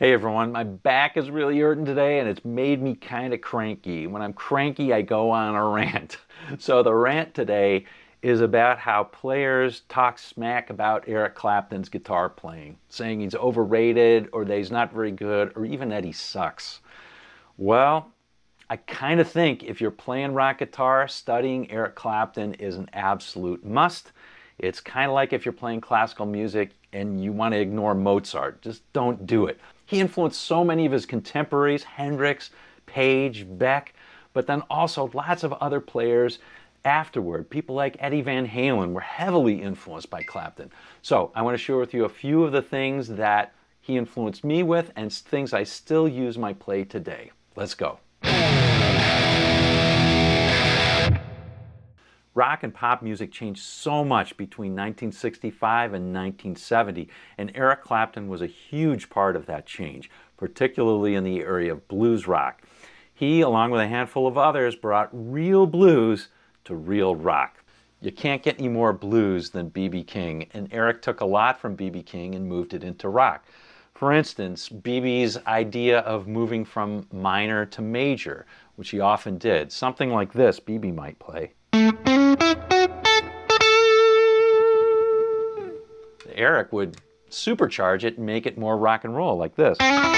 Hey everyone, my back is really hurting today and it's made me kind of cranky. When I'm cranky, I go on a rant. So the rant today is about how players talk smack about Eric Clapton's guitar playing, saying he's overrated or that he's not very good or even that he sucks. Well, I kind of think if you're playing rock guitar, studying Eric Clapton is an absolute must. It's kind of like if you're playing classical music and you want to ignore Mozart. Just don't do it. He influenced so many of his contemporaries, Hendrix, Page, Beck, but then also lots of other players afterward. People like Eddie Van Halen were heavily influenced by Clapton. So I want to share with you a few of the things that he influenced me with and things I still use in my play today. Let's go. Rock and pop music changed so much between 1965 and 1970, and Eric Clapton was a huge part of that change, particularly in the area of blues rock. He, along with a handful of others, brought real blues to real rock. You can't get any more blues than B.B. King, and Eric took a lot from B.B. King and moved it into rock. For instance, B.B.'s idea of moving from minor to major, which he often did. Something like this B.B. might play. Eric would supercharge it and make it more rock and roll, like this. But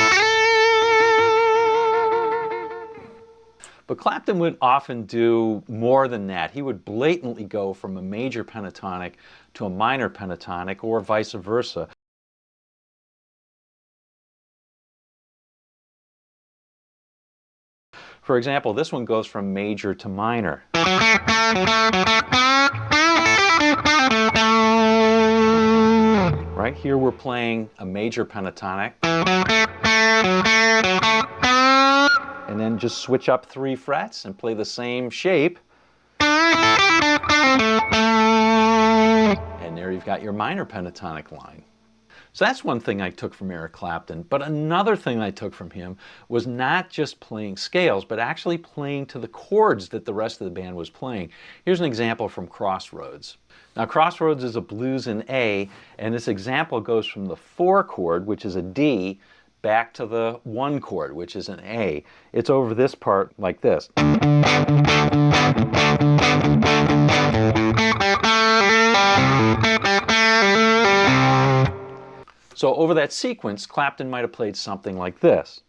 Clapton would often do more than that. He would blatantly go from a major pentatonic to a minor pentatonic, or vice versa. For example, this one goes from major to minor. Right here we're playing a major pentatonic, and then just switch up 3 frets and play the same shape, and there you've got your minor pentatonic line. So that's one thing I took from Eric Clapton, but another thing I took from him was not just playing scales, but actually playing to the chords that the rest of the band was playing. Here's an example from Crossroads. Now Crossroads is a blues in A, and this example goes from the 4 chord, which is a D, back to the 1 chord, which is an A. It's over this part like this. So over that sequence, Clapton might have played something like this.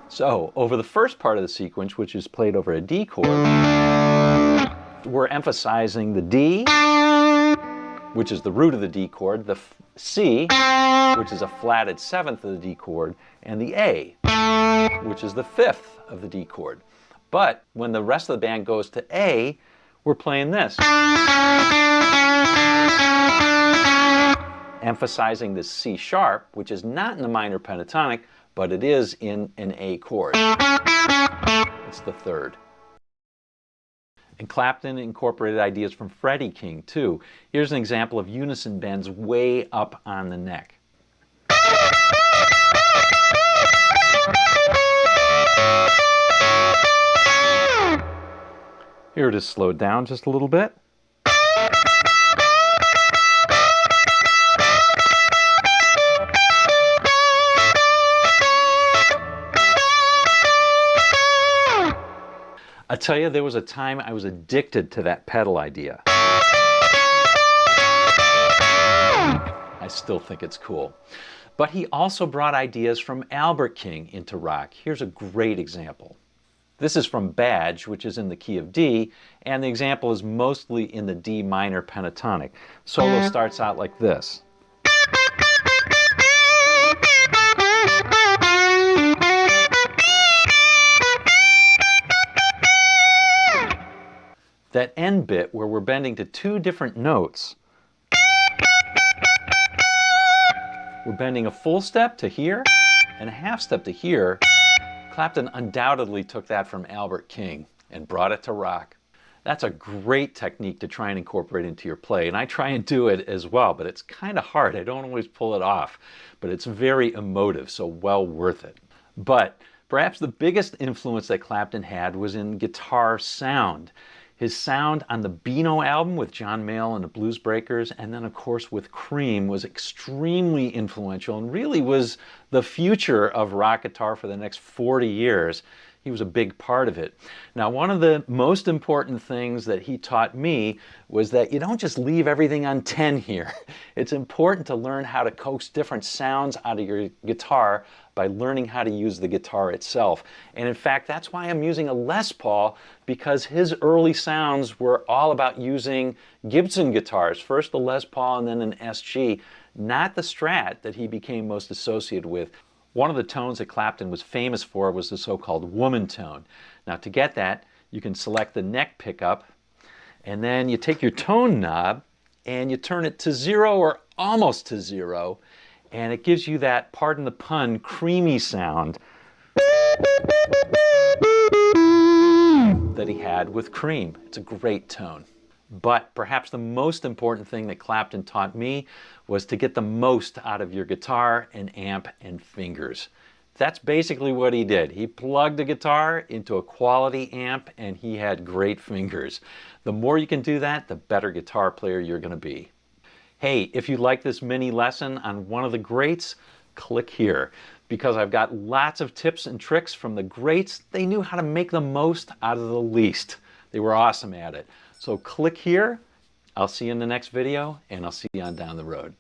So over the first part of the sequence, which is played over a D chord, we're emphasizing the D, which is the root of the D chord, the C, which is a flatted 7th of the D chord, and the A, which is the 5th of the D chord. But when the rest of the band goes to A, we're playing this, emphasizing the C sharp, which is not in the minor pentatonic, but it is in an A chord. It's the 3rd. And Clapton incorporated ideas from Freddie King, too. Here's an example of unison bends way up on the neck. Here it is slowed down just a little bit. I tell you, there was a time I was addicted to that pedal idea. I still think it's cool. But he also brought ideas from Albert King into rock. Here's a great example. This is from Badge, which is in the key of D, and the example is mostly in the D minor pentatonic. Solo starts out like this. That end bit where we're bending to 2 different notes, we're bending a full step to here and a half step to here. Clapton undoubtedly took that from Albert King and brought it to rock. That's a great technique to try and incorporate into your play, and I try and do it as well, but it's kind of hard. I don't always pull it off, but it's very emotive, so well worth it. But perhaps the biggest influence that Clapton had was in guitar sound. His sound on the Beano album with John Mayall and the Blues Breakers, and then of course with Cream, was extremely influential and really was the future of rock guitar for the next 40 years. He was a big part of it. Now, one of the most important things that he taught me was that you don't just leave everything on 10 here. It's important to learn how to coax different sounds out of your guitar by learning how to use the guitar itself. And in fact, that's why I'm using a Les Paul, because his early sounds were all about using Gibson guitars. First the Les Paul and then an SG, not the Strat that he became most associated with. One of the tones that Clapton was famous for was the so-called woman tone. Now to get that, you can select the neck pickup, and then you take your tone knob and you turn it to 0 or almost to 0, and it gives you that, pardon the pun, creamy sound that he had with Cream. It's a great tone. But perhaps the most important thing that Clapton taught me was to get the most out of your guitar and amp and fingers. That's basically what he did. He plugged a guitar into a quality amp and he had great fingers. The more you can do that, the better guitar player you're going to be. Hey, if you like this mini lesson on one of the greats, click here, because I've got lots of tips and tricks from the greats. They knew how to make the most out of the least. They were awesome at it. So click here. I'll see you in the next video, and I'll see you on down the road.